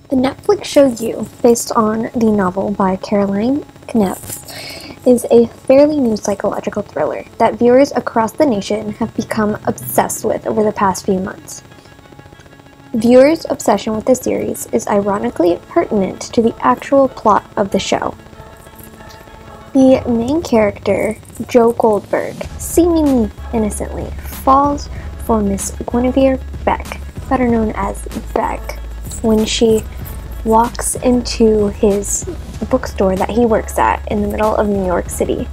The Netflix show You, based on the novel by Caroline Knapp, is a fairly new psychological thriller that viewers across the nation have become obsessed with over the past few months. Viewers' obsession with the series is ironically pertinent to the actual plot of the show. The main character, Joe Goldberg, seemingly innocently falls for Miss Guinevere Beck, better known as Beck, when she walks into his bookstore that he works at in the middle of New York City.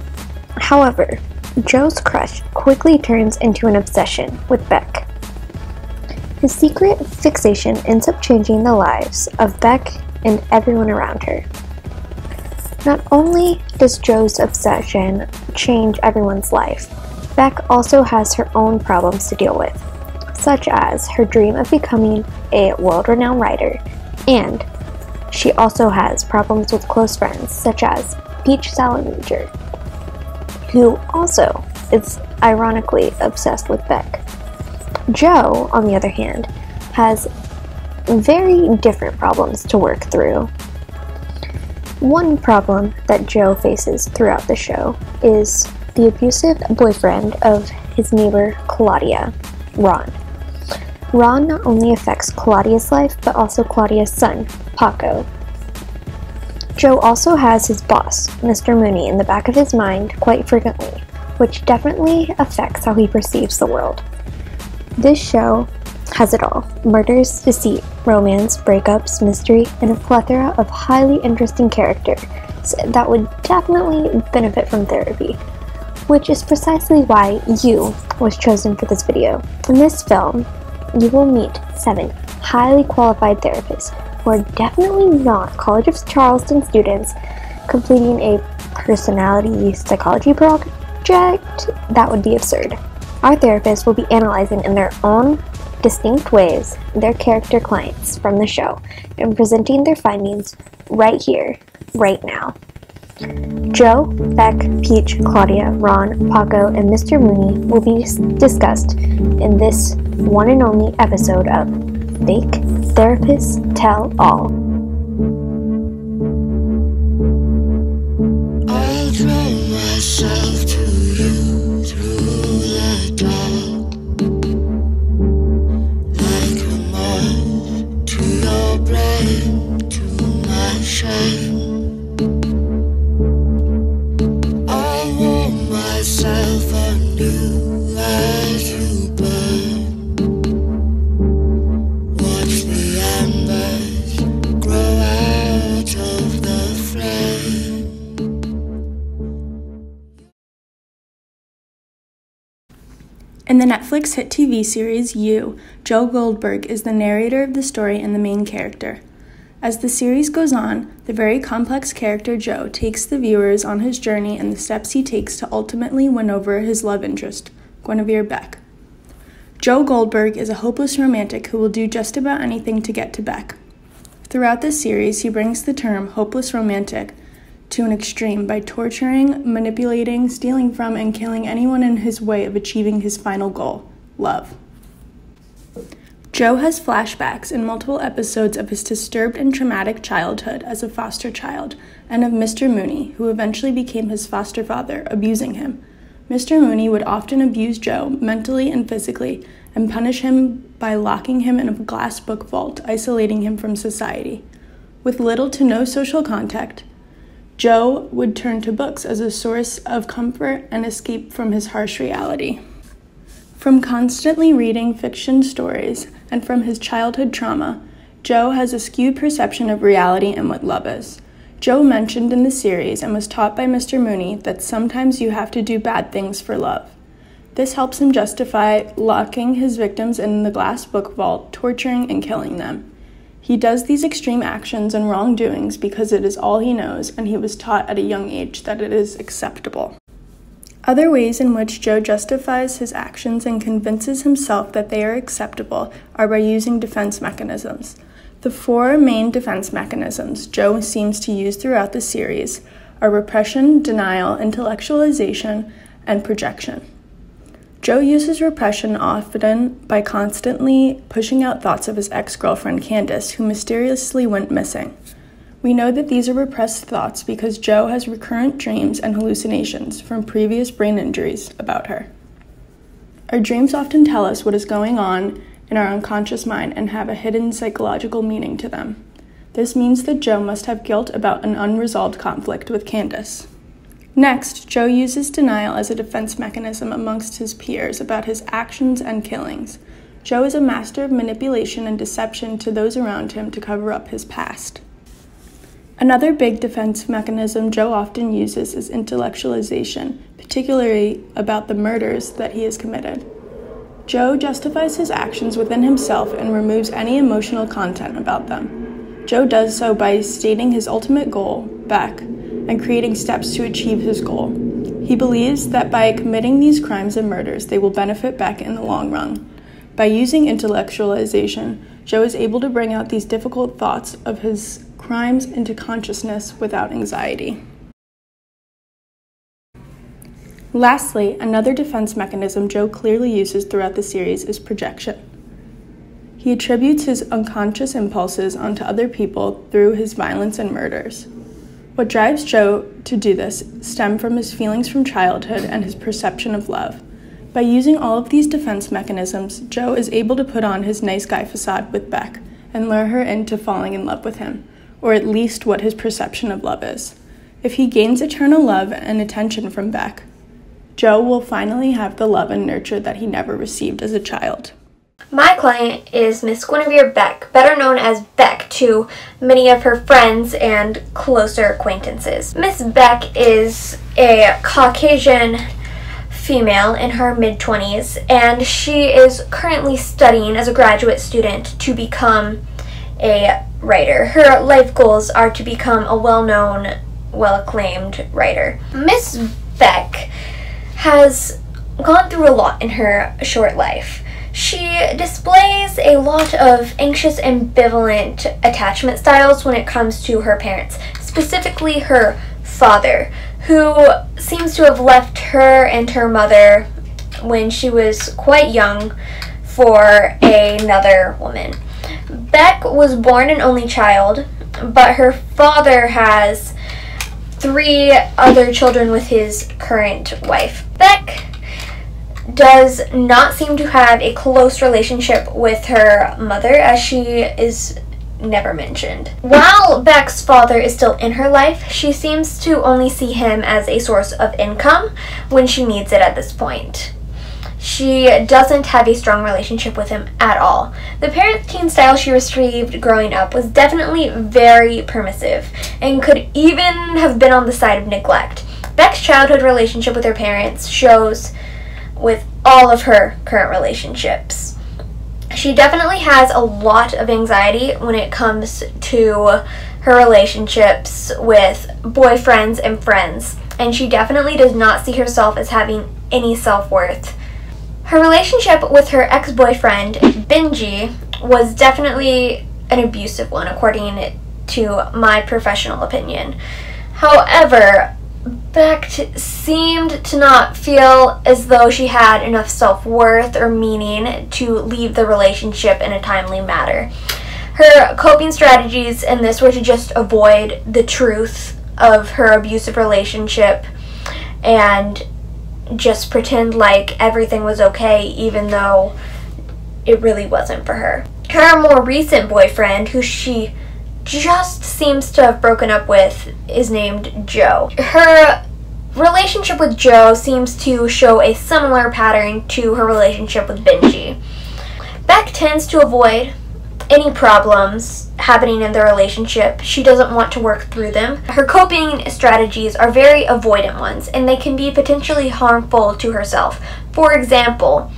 However, Joe's crush quickly turns into an obsession with Beck. His secret fixation ends up changing the lives of Beck and everyone around her. Not only does Joe's obsession change everyone's life, Beck also has her own problems to deal with, such as her dream of becoming a world-renowned writer, and she also has problems with close friends such as Salinger, who also is ironically obsessed with Beck. Joe, on the other hand, has very different problems to work through. One problem that Joe faces throughout the show is the abusive boyfriend of his neighbor Claudia, Ron. Ron not only affects Claudia's life, but also Claudia's son, Paco. Joe also has his boss, Mr. Mooney, in the back of his mind quite frequently, which definitely affects how he perceives the world. This show has it all: murders, deceit, romance, breakups, mystery, and a plethora of highly interesting characters that would definitely benefit from therapy, which is precisely why You was chosen for this video. In this film, you will meet 7 highly qualified therapists who are definitely not College of Charleston students completing a personality psychology project. That would be absurd. Our therapists will be analyzing in their own distinct ways their character clients from the show and presenting their findings right here, right now. Joe, Beck, Peach, Claudia, Ron, Paco, and Mr. Mooney will be discussed in this one and only episode of Fake Therapists Tell All. I draw myself to you through the dark, like a moth to your brain, to my shame. I warm myself anew as you burn. Watch the embers grow out of the flame. In the Netflix hit TV series You, Joe Goldberg is the narrator of the story and the main character. As the series goes on, the very complex character Joe takes the viewers on his journey and the steps he takes to ultimately win over his love interest, Guinevere Beck. Joe Goldberg is a hopeless romantic who will do just about anything to get to Beck. Throughout this series, he brings the term hopeless romantic to an extreme by torturing, manipulating, stealing from, and killing anyone in his way of achieving his final goal, love. Joe has flashbacks in multiple episodes of his disturbed and traumatic childhood as a foster child, and of Mr. Mooney, who eventually became his foster father, abusing him. Mr. Mooney would often abuse Joe mentally and physically, and punish him by locking him in a glass book vault, isolating him from society. With little to no social contact, Joe would turn to books as a source of comfort and escape from his harsh reality. From constantly reading fiction stories and from his childhood trauma, Joe has a skewed perception of reality and what love is. Joe mentioned in the series and was taught by Mr. Mooney that sometimes you have to do bad things for love. This helps him justify locking his victims in the glass book vault, torturing and killing them. He does these extreme actions and wrongdoings because it is all he knows, and he was taught at a young age that it is acceptable. Other ways in which Joe justifies his actions and convinces himself that they are acceptable are by using defense mechanisms. The 4 main defense mechanisms Joe seems to use throughout the series are repression, denial, intellectualization, and projection. Joe uses repression often by constantly pushing out thoughts of his ex-girlfriend Candace, who mysteriously went missing. We know that these are repressed thoughts because Joe has recurrent dreams and hallucinations from previous brain injuries about her. Our dreams often tell us what is going on in our unconscious mind and have a hidden psychological meaning to them. This means that Joe must have guilt about an unresolved conflict with Candace. Next, Joe uses denial as a defense mechanism amongst his peers about his actions and killings. Joe is a master of manipulation and deception to those around him to cover up his past. Another big defense mechanism Joe often uses is intellectualization, particularly about the murders that he has committed. Joe justifies his actions within himself and removes any emotional content about them. Joe does so by stating his ultimate goal, Beck, and creating steps to achieve his goal. He believes that by committing these crimes and murders, they will benefit Beck in the long run. By using intellectualization, Joe is able to bring out these difficult thoughts of his crimes into consciousness without anxiety. Lastly, another defense mechanism Joe clearly uses throughout the series is projection. He attributes his unconscious impulses onto other people through his violence and murders. What drives Joe to do this stem from his feelings from childhood and his perception of love. By using all of these defense mechanisms, Joe is able to put on his nice guy facade with Beck and lure her into falling in love with him, or at least what his perception of love is. If he gains eternal love and attention from Beck, Joe will finally have the love and nurture that he never received as a child. My client is Miss Guinevere Beck, better known as Beck to many of her friends and closer acquaintances. Miss Beck is a Caucasian female in her mid-20s, and she is currently studying as a graduate student to become a writer. Her life goals are to become a well-known, well-acclaimed writer. Miss Beck has gone through a lot in her short life. She displays a lot of anxious, ambivalent attachment styles when it comes to her parents, specifically her father, who seems to have left her and her mother when she was quite young for another woman. Beck was born an only child, but her father has 3 other children with his current wife. Beck does not seem to have a close relationship with her mother, as she is never mentioned. While Beck's father is still in her life, she seems to only see him as a source of income when she needs it at this point. She doesn't have a strong relationship with him at all. The parenting style she received growing up was definitely very permissive and could even have been on the side of neglect. Beck's childhood relationship with her parents shows with all of her current relationships. She definitely has a lot of anxiety when it comes to her relationships with boyfriends and friends, and she definitely does not see herself as having any self-worth. Her relationship with her ex-boyfriend, Benji, was definitely an abusive one, according to my professional opinion. However, Beck seemed to not feel as though she had enough self-worth or meaning to leave the relationship in a timely manner. Her coping strategies in this were to just avoid the truth of her abusive relationship and just pretend like everything was okay, even though it really wasn't for her. Her more recent boyfriend, who she just seems to have broken up with, is named Joe. Her relationship with Joe seems to show a similar pattern to her relationship with Benji. Beck tends to avoid any problems happening in their relationship. She doesn't want to work through them. Her coping strategies are very avoidant ones, and they can be potentially harmful to herself. For example,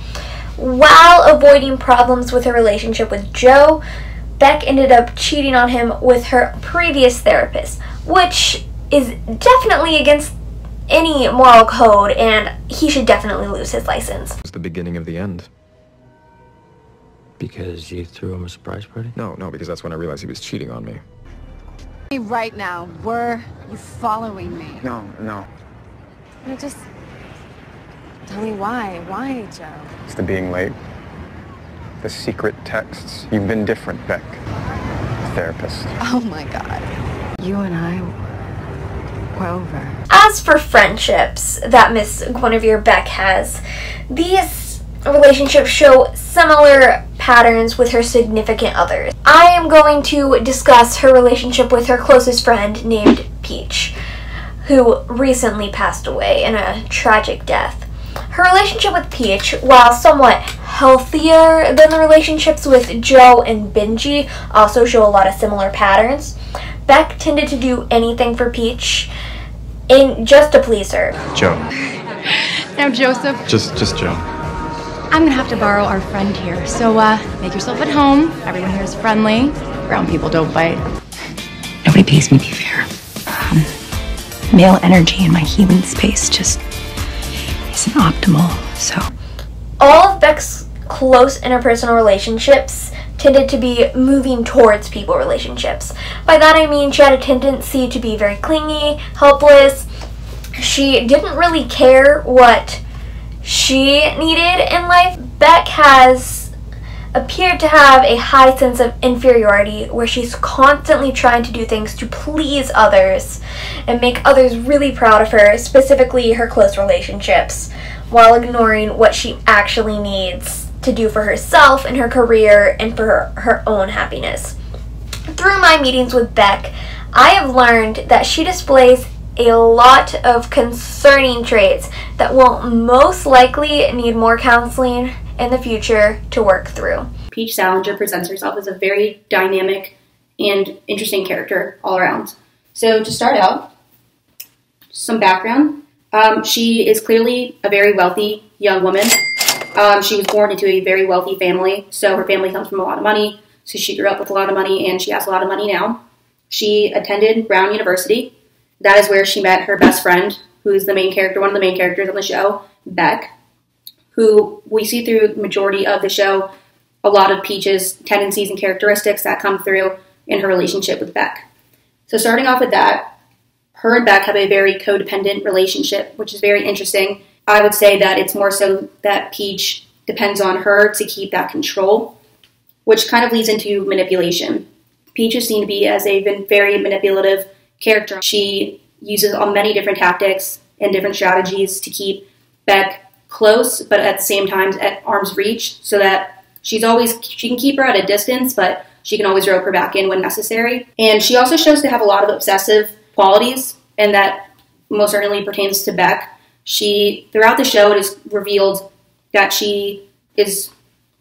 while avoiding problems with her relationship with Joe, Beck ended up cheating on him with her previous therapist, which is definitely against any moral code, and he should definitely lose his license. It's the beginning of the end. Because you threw him a surprise party? No, because that's when I realized he was cheating on me. Right now, were you following me? No. I just Tell me why. Why, Joe? It's the being late. The secret texts. You've been different, Beck. Therapist. Oh my God. You and I were over. As for friendships that Miss Guinevere Beck has, these relationships show similar patterns with her significant others. I am going to discuss her relationship with her closest friend named Peach, who recently passed away in a tragic death. Her relationship with Peach, while somewhat healthier than the relationships with Joe and Benji, also show a lot of similar patterns. Beck tended to do anything for Peach just to please her. Joe. Now, Joseph. Just Joe. I'm gonna have to borrow our friend here, so make yourself at home. Everyone here is friendly. Brown people don't bite. Nobody pays me to be fair. Male energy in my healing space just isn't optimal, so. All of Beck's close interpersonal relationships tended to be moving towards people relationships. By that I mean she had a tendency to be very clingy, helpless. She didn't really care what she needed in life. Beck has appeared to have a high sense of inferiority where she's constantly trying to do things to please others and make others really proud of her, specifically her close relationships, while ignoring what she actually needs to do for herself and her career and for her own happiness. Through my meetings with Beck, I have learned that she displays a lot of concerning traits that will most likely need more counseling in the future to work through. Peach Salinger presents herself as a very dynamic and interesting character all around. So to start out, some background. She is clearly a very wealthy young woman. She was born into a very wealthy family, so her family comes from a lot of money, so she grew up with a lot of money and she has a lot of money now. She attended Brown University. That is where she met her best friend, who is the main character, one of the main characters on the show, Beck, who we see through the majority of the show a lot of Peach's tendencies and characteristics that come through in her relationship with Beck. So starting off with that, her and Beck have a very codependent relationship, which is very interesting. I would say that it's more so that Peach depends on her to keep that control, which kind of leads into manipulation. Peach is seen to be as a very manipulative character. She uses many different tactics and different strategies to keep Beck close, but at the same time at arm's reach, so that she can keep her at a distance, but she can always rope her back in when necessary. And she also shows to have a lot of obsessive qualities, and that most certainly pertains to Beck. Throughout the show, it is revealed that she is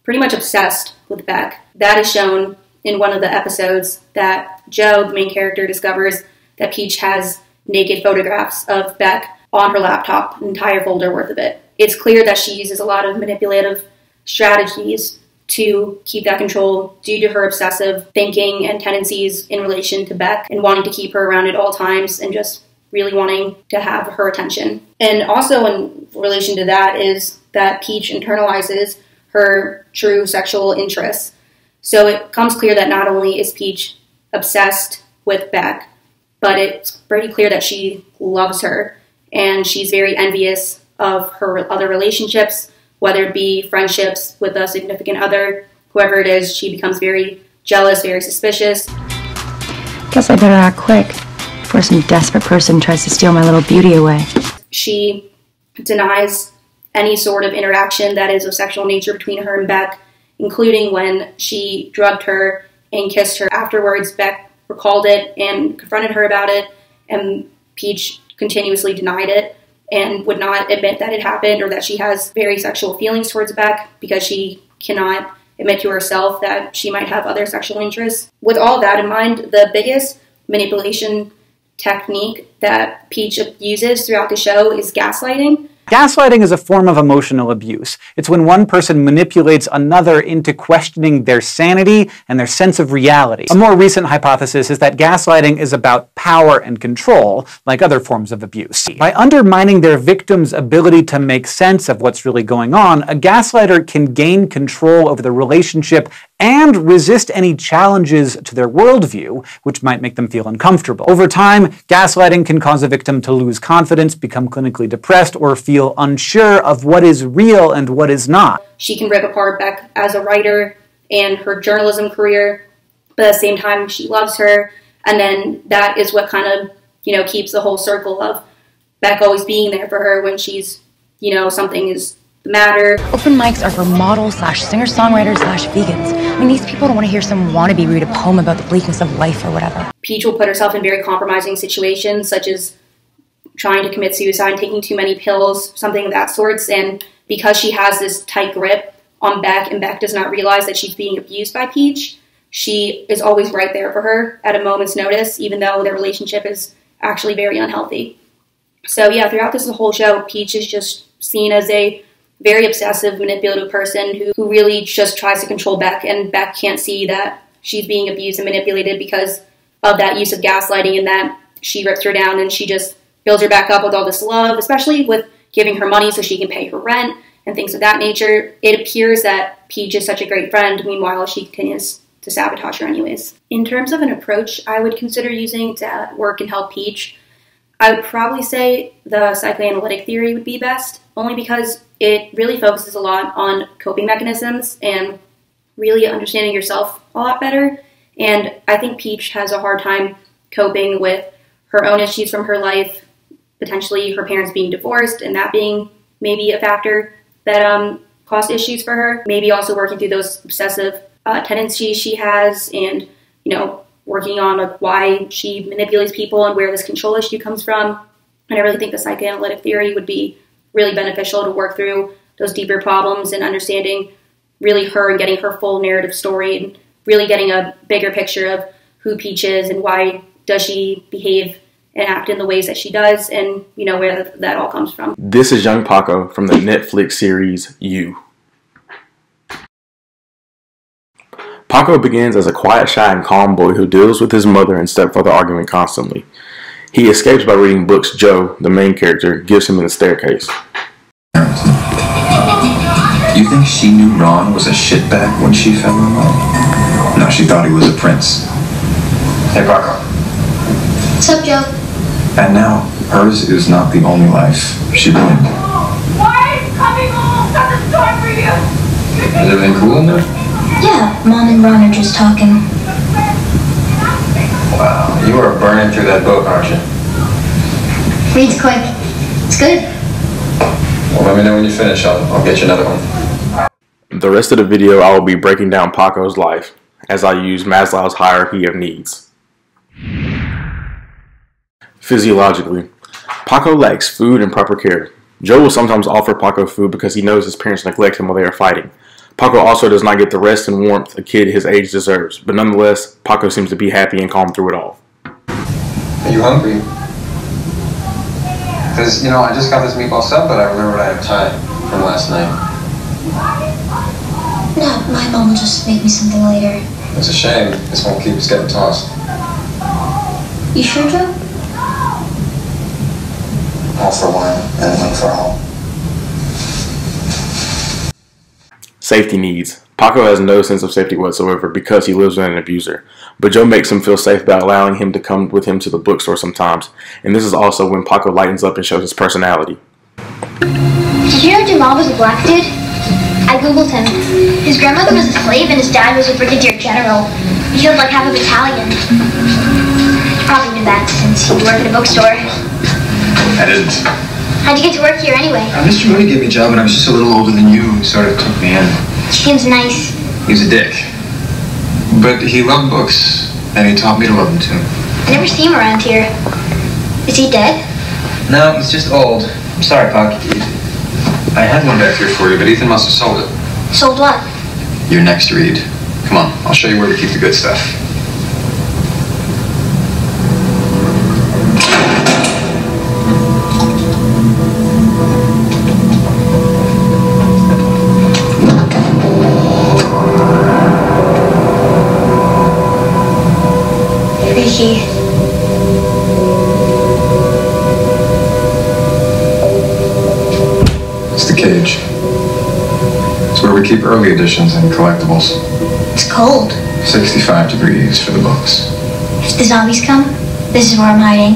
pretty much obsessed with Beck. That is shown in one of the episodes that Joe, the main character, discovers that Peach has naked photographs of Beck on her laptop, an entire folder worth of it. It's clear that she uses a lot of manipulative strategies to keep that control due to her obsessive thinking and tendencies in relation to Beck and wanting to keep her around at all times and just really wanting to have her attention. And also in relation to that is that Peach internalizes her true sexual interests. So it becomes clear that not only is Peach obsessed with Beck, but it's pretty clear that she loves her and she's very envious of her other relationships, whether it be friendships with a significant other, whoever it is. She becomes very jealous, very suspicious. Guess I better act quick before some desperate person tries to steal my little beauty away. She denies any sort of interaction that is of sexual nature between her and Beck, including when she drugged her and kissed her. Afterwards, Beck recalled it and confronted her about it, and Peach continuously denied it and would not admit that it happened or that she has very sexual feelings towards Beck because she cannot admit to herself that she might have other sexual interests. With all that in mind, the biggest manipulation technique that Peach uses throughout the show is gaslighting. Gaslighting is a form of emotional abuse. It's when one person manipulates another into questioning their sanity and their sense of reality. A more recent hypothesis is that gaslighting is about power and control, like other forms of abuse. By undermining their victim's ability to make sense of what's really going on, a gaslighter can gain control over the relationship and resist any challenges to their worldview, which might make them feel uncomfortable. Over time, gaslighting can cause a victim to lose confidence, become clinically depressed, or feel unsure of what is real and what is not. She can rip apart Beck as a writer and her journalism career, but at the same time, she loves her, and then that is what kind of, keeps the whole circle of Beck always being there for her when she's, something is the matter. Open mics are for models / singer-songwriters / vegans. I mean, these people don't want to hear some wannabe read a poem about the bleakness of life or whatever. Peach will put herself in very compromising situations, such as trying to commit suicide, taking too many pills, something of that sorts, and because she has this tight grip on Beck, and Beck does not realize that she's being abused by Peach, she is always right there for her at a moment's notice, even though their relationship is actually very unhealthy. So yeah, throughout this whole show, Peach is just seen as a very obsessive, manipulative person who really just tries to control Beck, and Beck can't see that she's being abused and manipulated because of that use of gaslighting, and that she rips her down and she just builds her back up with all this love, especially with giving her money so she can pay her rent and things of that nature. It appears that Peach is such a great friend, meanwhile she continues to sabotage her anyways. In terms of an approach I would consider using to work and help Peach, I would probably say the psychoanalytic theory would be best, only because it really focuses a lot on coping mechanisms and really understanding yourself a lot better. And I think Peach has a hard time coping with her own issues from her life, potentially her parents being divorced and that being maybe a factor that caused issues for her. Maybe also working through those obsessive tendencies she has, and working on why she manipulates people and where this control issue comes from. And I really think the psychoanalytic theory would be really beneficial to work through those deeper problems and understanding really her and getting her full narrative story and really getting a bigger picture of who Peach is and why does she behave and act in the ways that she does, and where that all comes from. This is young Paco from the Netflix series You. Paco begins as a quiet, shy, and calm boy who deals with his mother and stepfather arguing constantly. He escapes by reading books Joe, the main character, gives him in the staircase. You think she knew Ron was a shitbag when she fell in love? No, she thought he was a prince. Hey, Paco. What's up, Joe? And now, hers is not the only life she ruined. Why are you coming home? Got the store for you. Is everything cool in there? Yeah, Mom and Ron are just talking. Wow, you are burning through that book, aren't you? Reads quick. It's good. Well, let me know when you finish. I'll get you another one. The rest of the video, I will be breaking down Paco's life as I use Maslow's hierarchy of needs. Physiologically, Paco lacks food and proper care. Joe will sometimes offer Paco food because he knows his parents neglect him while they are fighting. Paco also does not get the rest and warmth a kid his age deserves, but nonetheless, Paco seems to be happy and calm through it all. Are you hungry? Because, I just got this meatball sub, but I remembered I had Thai from last night. No, my mom will just make me something later. It's a shame. This won't keep us getting tossed. You sure, Joe? All for one, and one for all. Safety needs. Paco has no sense of safety whatsoever because he lives with an abuser, but Joe makes him feel safe by allowing him to come with him to the bookstore sometimes, and this is also when Paco lightens up and shows his personality. Did you know Jamal was a black dude? I googled him. His grandmother was a slave and his dad was a brigadier general. He killed like half a battalion. You probably knew that since you work at a bookstore. I didn't. How'd you get to work here anyway? Mr. Mooney gave me a job when I was just a little older than you. He sort of took me in. She seems nice. He was a dick. But he loved books, and he taught me to love them too. I never see him around here. Is he dead? No, he's just old. I'm sorry, Pac. I had one back here for you, but Ethan must have sold it. Sold what? Your next read. Come on, I'll show you where we keep the good stuff. Freaky. It's the cage. It's where we keep early editions and collectibles. It's cold. 65 degrees for the books. If the zombies come, this is where I'm hiding.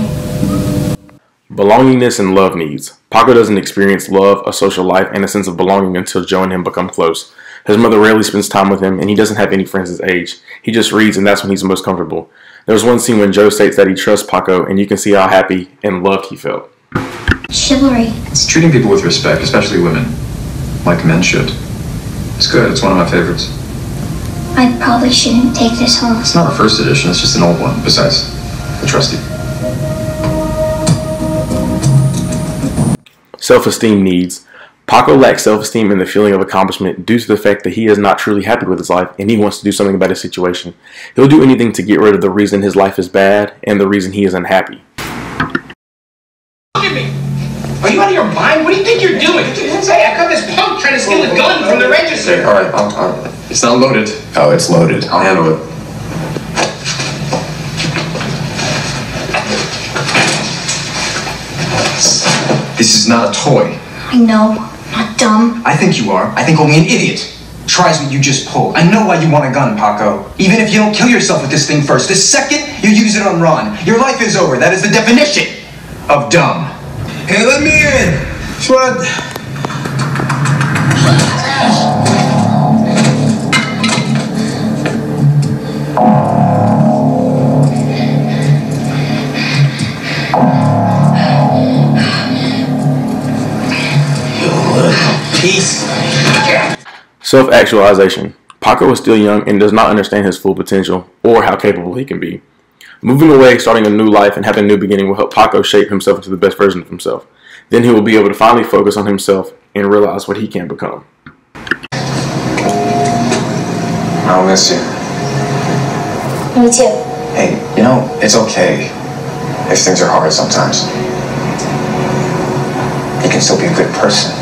Belongingness and love needs. Paco doesn't experience love, a social life, and a sense of belonging until Joe and him become close. His mother rarely spends time with him, and he doesn't have any friends his age. He just reads, and that's when he's most comfortable. There's one scene when Joe states that he trusts Paco, and you can see how happy and loved he felt. Chivalry. It's treating people with respect, especially women, like men should. It's good. It's one of my favorites. I probably shouldn't take this home. It's not a first edition. It's just an old one. Besides, I trust you. Self-esteem needs. Paco lacks self-esteem and the feeling of accomplishment due to the fact that he is not truly happy with his life and he wants to do something about his situation. He'll do anything to get rid of the reason his life is bad and the reason he is unhappy. Look at me! Are you out of your mind? What do you think you're doing? Hey, I caught this punk trying to steal a gun from the register. All right, it's not loaded. Oh, it's loaded. I'll handle it. This is not a toy. I know. I'm not dumb. I think you are. I think only an idiot tries what you just pulled. I know why you want a gun, Paco. Even if you don't kill yourself with this thing first, the second you use it on Ron, your life is over. That is the definition of dumb. Hey, let me in. What? Peace. Self-actualization. Paco is still young and does not understand his full potential or how capable he can be. Moving away, starting a new life, and having a new beginning will help Paco shape himself into the best version of himself. Then he will be able to finally focus on himself and realize what he can become. I'll miss you. Me too. Hey, you know, it's okay if things are hard sometimes. You can still be a good person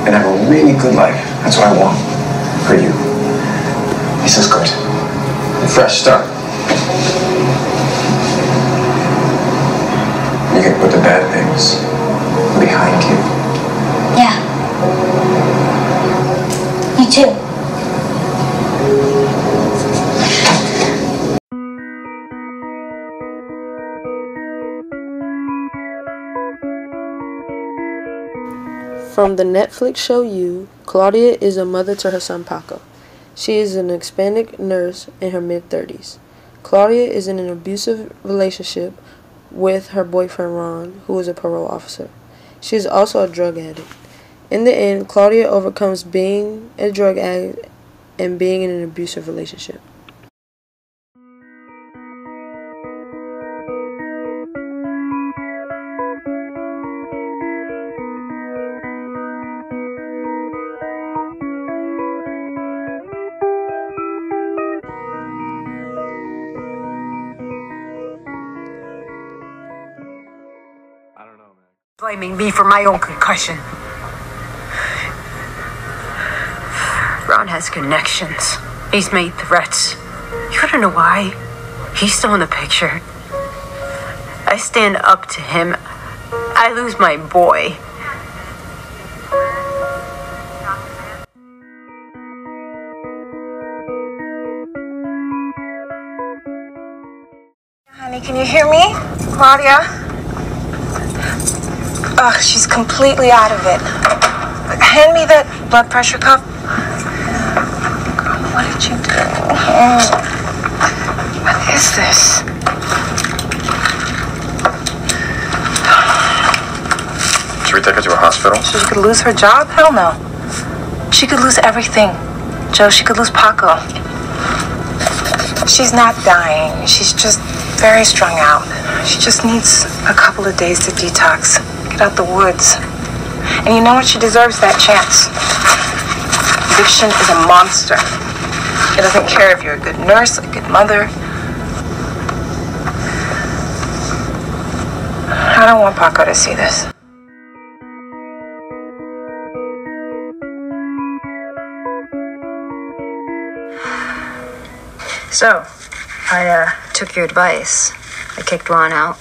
and have a really good life. That's what I want for you. This is good. A fresh start. You can put the bad things behind you. Yeah. Me too. From the Netflix show You, Claudia is a mother to her son Paco. She is an Hispanic nurse in her mid-30s. Claudia is in an abusive relationship with her boyfriend Ron, who is a parole officer. She is also a drug addict. In the end, Claudia overcomes being a drug addict and being in an abusive relationship. Blaming me for my own concussion. Ron has connections. He's made threats. You wanna know why? He's still in the picture. I stand up to him. I lose my boy. Honey, can you hear me? Claudia? Ugh, she's completely out of it. Hand me that blood pressure cuff. What did you do? What is this? Should we take her to a hospital? She could lose her job? Hell no. She could lose everything. Joe, she could lose Paco. She's not dying. She's just very strung out. She just needs a couple of days to detox. Get out the woods. And you know what? She deserves that chance. Addiction is a monster. It doesn't care if you're a good nurse, a good mother. I don't want Paco to see this. So, I took your advice. I kicked Ron out.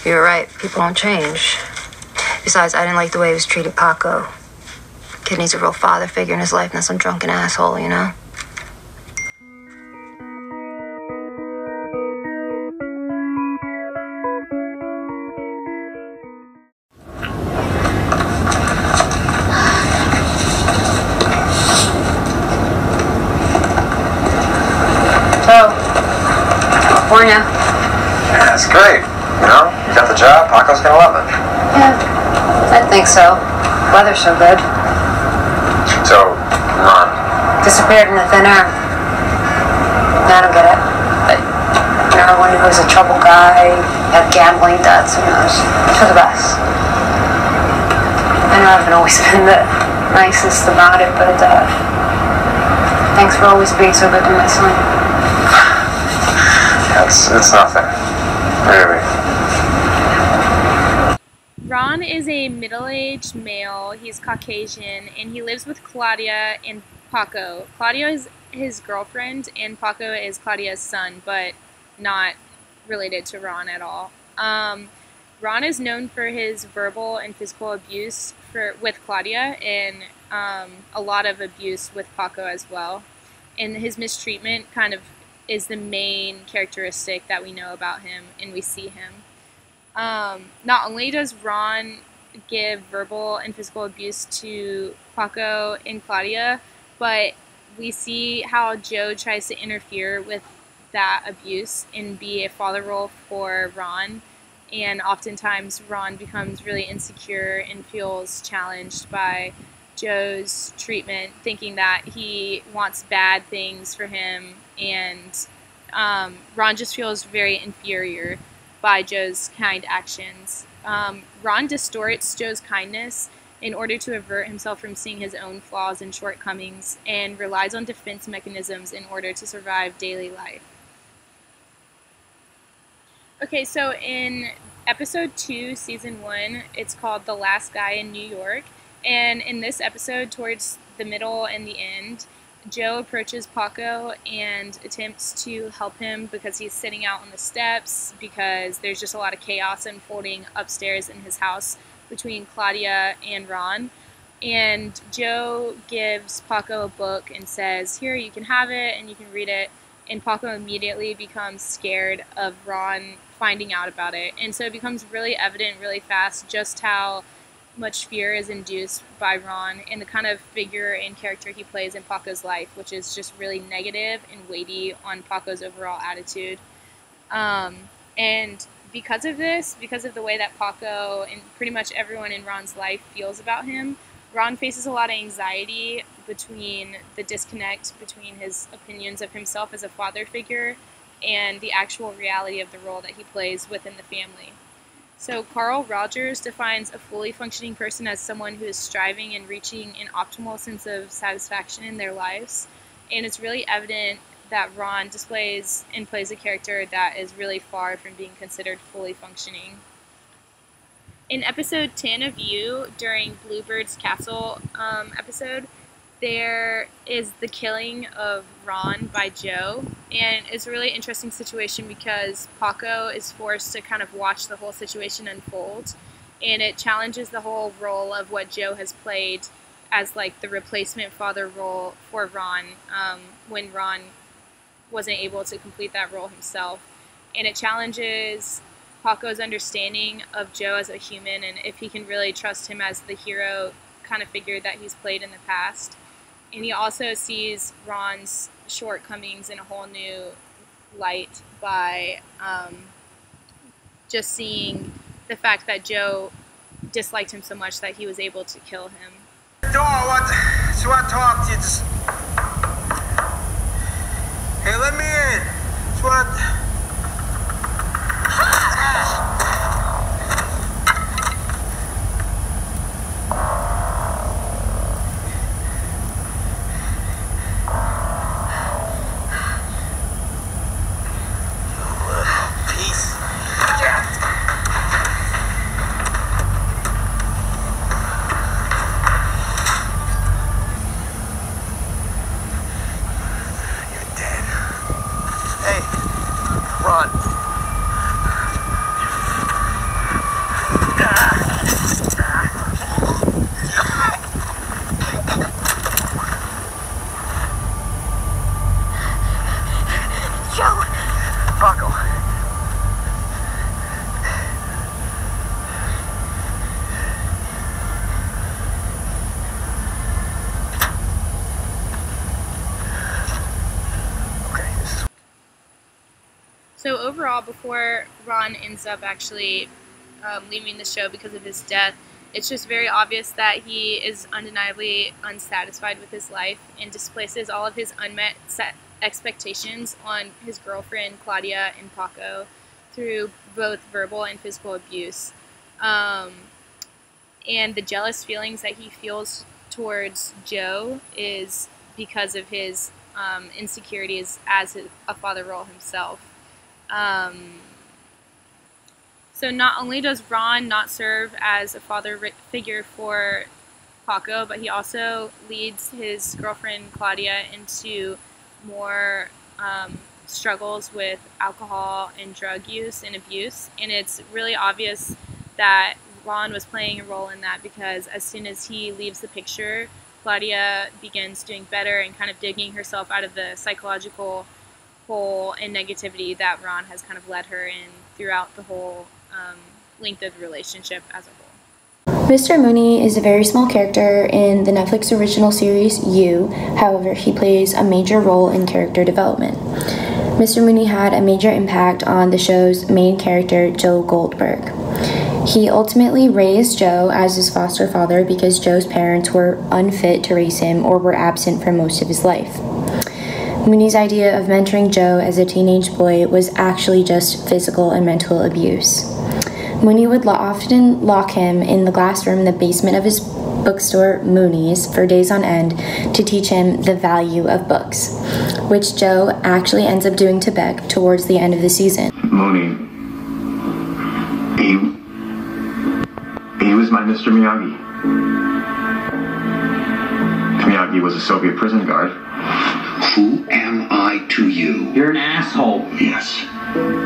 You were right, people don't change. Besides, I didn't like the way he was treating Paco. Kid needs a real father figure in his life, not some drunken asshole, you know? California. Yeah, that's great. You know, you got the job, Paco's gonna love it. Yeah, I think so. Weather's so good. So, Ron. Disappeared in the thin air. I don't get it. You know, everyone who was a trouble guy, had gambling debts, and it was for the best. I know I haven't always been the nicest about it, but thanks for always being so good to my son. It's nothing. Really. Ron is a middle-aged male. He's Caucasian, and he lives with Claudia and Paco. Claudia is his girlfriend, and Paco is Claudia's son, but not related to Ron at all. Ron is known for his verbal and physical abuse with Claudia, and a lot of abuse with Paco as well. And his mistreatment kind of is the main characteristic that we know about him, and we see him. Not only does Ron give verbal and physical abuse to Paco and Claudia, but we see how Joe tries to interfere with that abuse and be a father role for Ron, and oftentimes Ron becomes really insecure and feels challenged by Joe's treatment, thinking that he wants bad things for him, and Ron just feels very inferior by Joe's kind actions. Ron distorts Joe's kindness in order to avert himself from seeing his own flaws and shortcomings, and relies on defense mechanisms in order to survive daily life. Okay, so in episode 2, season 1, it's called The Last Guy in New York, and in this episode, towards the middle and the end, Joe approaches Paco and attempts to help him because he's sitting out on the steps because there's just a lot of chaos unfolding upstairs in his house between Claudia and Ron. And Joe gives Paco a book and says, "Here, you can have it and you can read it." And Paco immediately becomes scared of Ron finding out about it. And so it becomes really evident really fast just how much fear is induced by Ron and the kind of figure and character he plays in Paco's life, which is just really negative and weighty on Paco's overall attitude. And because of this, because of the way that Paco and pretty much everyone in Ron's life feels about him, Ron faces a lot of anxiety between the disconnect between his opinions of himself as a father figure and the actual reality of the role that he plays within the family. So Carl Rogers defines a fully functioning person as someone who is striving and reaching an optimal sense of satisfaction in their lives. And it's really evident that Ron displays and plays a character that is really far from being considered fully functioning. In episode 10 of You, during Bluebird's Castle episode, there is the killing of Ron by Joe, and it's a really interesting situation because Paco is forced to kind of watch the whole situation unfold, and it challenges the whole role of what Joe has played as like the replacement father role for Ron when Ron wasn't able to complete that role himself. And it challenges Paco's understanding of Joe as a human and if he can really trust him as the hero kind of figure that he's played in the past. And he also sees Ron's shortcomings in a whole new light by just seeing the fact that Joe disliked him so much that he was able to kill him. So I talk to you. Just... Hey, let me in. So I... So So overall, before Ron ends up actually leaving the show because of his death, it's just very obvious that he is undeniably unsatisfied with his life and displaces all of his unmet expectations on his girlfriend, Claudia, and Paco through both verbal and physical abuse. And the jealous feelings that he feels towards Joe is because of his insecurities as a father role himself. So not only does Ron not serve as a father figure for Paco, but he also leads his girlfriend Claudia into more struggles with alcohol and drug use and abuse. And it's really obvious that Ron was playing a role in that, because as soon as he leaves the picture, Claudia begins doing better and kind of digging herself out of the psychological hole and negativity that Ron has kind of led her in throughout the whole length of the relationship as a whole. Mr. Mooney is a very small character in the Netflix original series You. However, he plays a major role in character development. Mr. Mooney had a major impact on the show's main character, Joe Goldberg. He ultimately raised Joe as his foster father because Joe's parents were unfit to raise him or were absent for most of his life. Mooney's idea of mentoring Joe as a teenage boy was actually just physical and mental abuse. Mooney would often lock him in the glass room in the basement of his bookstore, Mooney's, for days on end to teach him the value of books, which Joe actually ends up doing to Beck towards the end of the season. Mooney, he was my Mr. Miyagi. Miyagi was a Soviet prison guard. Who am I to you? You're an asshole. Yes.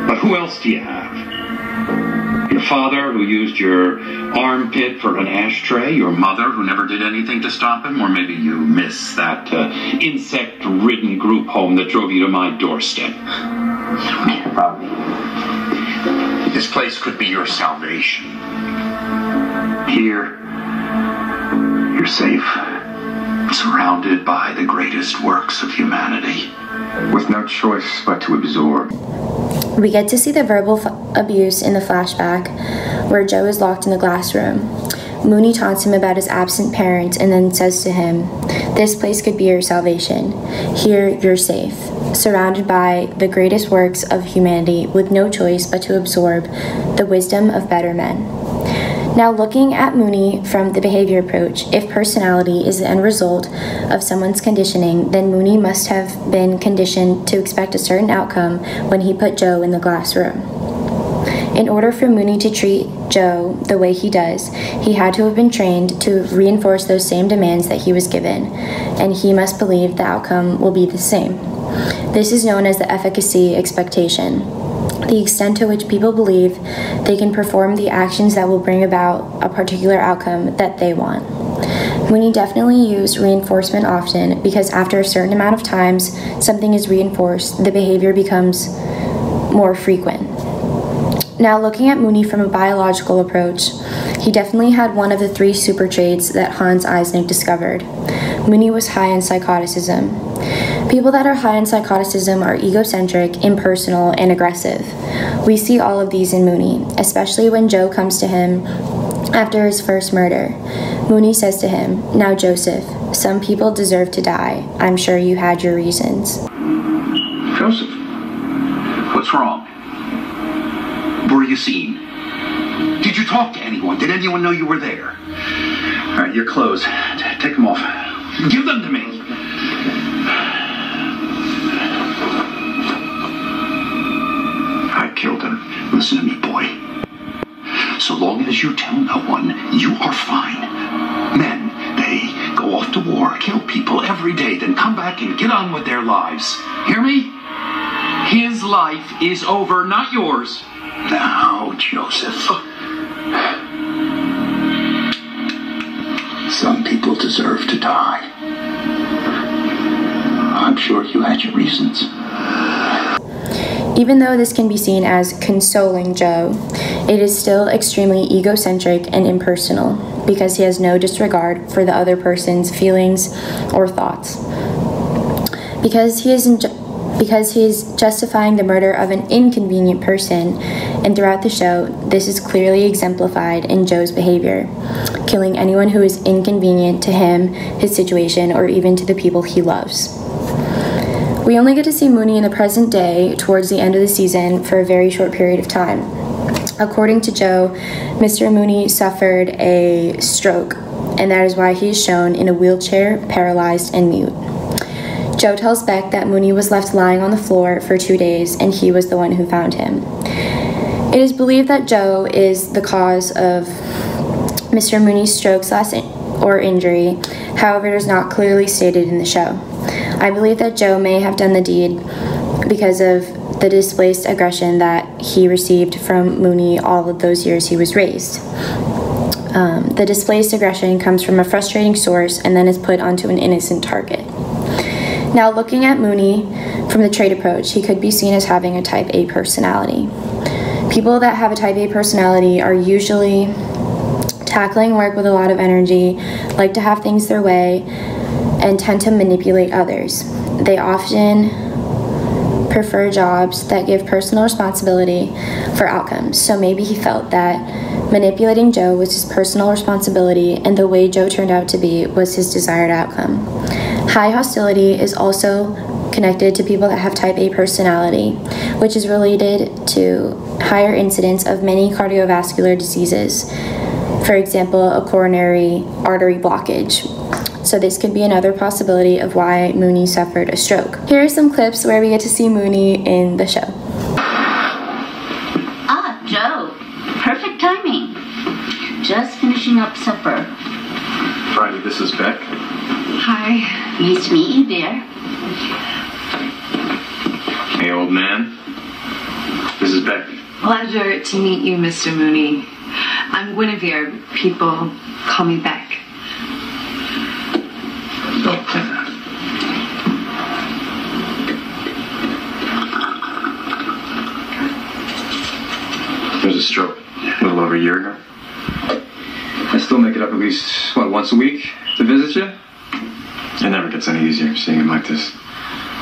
But who else do you have? Your father, who used your armpit for an ashtray? Your mother, who never did anything to stop him? Or maybe you miss that insect-ridden group home that drove you to my doorstep? You don't care about me. This place could be your salvation. Here, you're safe. Surrounded by the greatest works of humanity. With no choice but to absorb. We get to see the verbal abuse in the flashback, where Joe is locked in the glass room. Mooney taunts him about his absent parents and then says to him, "This place could be your salvation. Here, you're safe, surrounded by the greatest works of humanity with no choice but to absorb the wisdom of better men." Now, looking at Mooney from the behavior approach, if personality is the end result of someone's conditioning, then Mooney must have been conditioned to expect a certain outcome when he put Joe in the glass room. In order for Mooney to treat Joe the way he does, he had to have been trained to reinforce those same demands that he was given, and he must believe the outcome will be the same. This is known as the efficacy expectation, the extent to which people believe they can perform the actions that will bring about a particular outcome that they want. Mooney definitely used reinforcement often, because after a certain amount of times something is reinforced, the behavior becomes more frequent. Now, looking at Mooney from a biological approach, he definitely had one of the 3 super traits that Hans Eisnig discovered. Mooney was high in psychoticism. People that are high in psychoticism are egocentric, impersonal, and aggressive. We see all of these in Mooney, especially when Joe comes to him after his first murder. Mooney says to him, "Now, Joseph, some people deserve to die. I'm sure you had your reasons." Joseph, what's wrong? Were you seen? Did you talk to anyone? Did anyone know you were there? All right, your clothes. Take them off. Give them to me. I killed him. Listen to me, boy. So long as you tell no one, you are fine. Men, they go off to war, kill people every day, then come back and get on with their lives. Hear me? His life is over, not yours. Now, Joseph. Some people deserve to die. I'm sure you had your reasons. Even though this can be seen as consoling Joe, it is still extremely egocentric and impersonal, because he has no disregard for the other person's feelings or thoughts. Because he because he's justifying the murder of an inconvenient person, and throughout the show, this is clearly exemplified in Joe's behavior, killing anyone who is inconvenient to him, his situation, or even to the people he loves. We only get to see Mooney in the present day towards the end of the season for a very short period of time. According to Joe, Mr. Mooney suffered a stroke, and that is why he is shown in a wheelchair, paralyzed, and mute. Joe tells Beck that Mooney was left lying on the floor for 2 days, and he was the one who found him. It is believed that Joe is the cause of Mr. Mooney's stroke or injury, however, it is not clearly stated in the show. I believe that Joe may have done the deed because of the displaced aggression that he received from Mooney all of those years he was raised. The displaced aggression comes from a frustrating source and then is put onto an innocent target. Now, looking at Mooney from the trait approach, he could be seen as having a type A personality. People that have a type A personality are usually tackling work with a lot of energy, like to have things their way, and tend to manipulate others. They often prefer jobs that give personal responsibility for outcomes. So maybe he felt that manipulating Joe was his personal responsibility, and the way Joe turned out to be was his desired outcome. High hostility is also connected to people that have type A personality, which is related to higher incidence of many cardiovascular diseases, for example, a coronary artery blockage. So this could be another possibility of why Mooney suffered a stroke. Here are some clips where we get to see Mooney in the show. Ah, Joe. Perfect timing. Just finishing up supper. Friday, this is Beck. Hi. Nice to meet you, dear. Hey, old man. This is Beck. Pleasure to meet you, Mr. Mooney. I'm Guinevere. People call me Beck. Don't play that. There was a stroke a little over a year ago. I still make it up at least, once a week to visit you? It never gets any easier seeing him like this.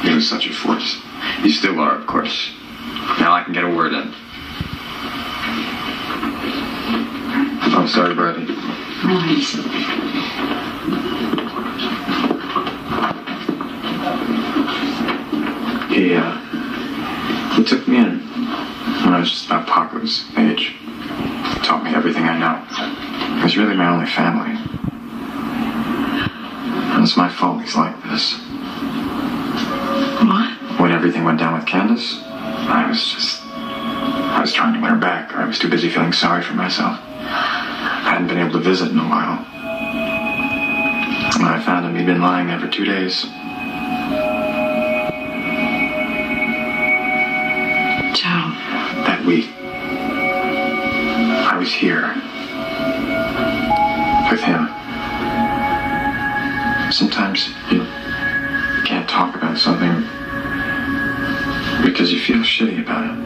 He was such a force. You still are, of course. Now I can get a word in. I'm sorry, Brevin. Nice. He took me in when I was just about Paco's age. He taught me everything I know. He was really my only family. And it's my fault he's like this. What? When everything went down with Candace, I was trying to win her back. I was too busy feeling sorry for myself. I hadn't been able to visit in a while. When I found him, he'd been lying there for 2 days. Joe. That week, I was here with him. Sometimes you can't talk about something because you feel shitty about it.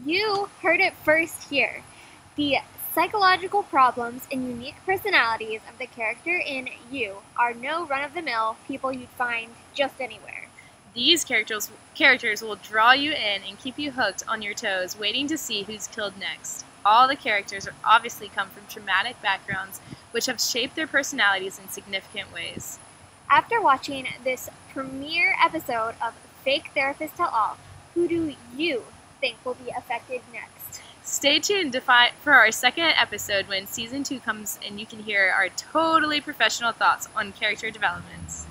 You heard it first here. The psychological problems and unique personalities of the character in You are no run-of-the-mill people you'd find just anywhere. These characters will draw you in and keep you hooked on your toes, waiting to see who's killed next. All the characters obviously come from traumatic backgrounds, which have shaped their personalities in significant ways. After watching this premiere episode of Fake Therapist Tell All, who do you think will be affected next? Stay tuned for our second episode when Season 2 comes and you can hear our totally professional thoughts on character developments.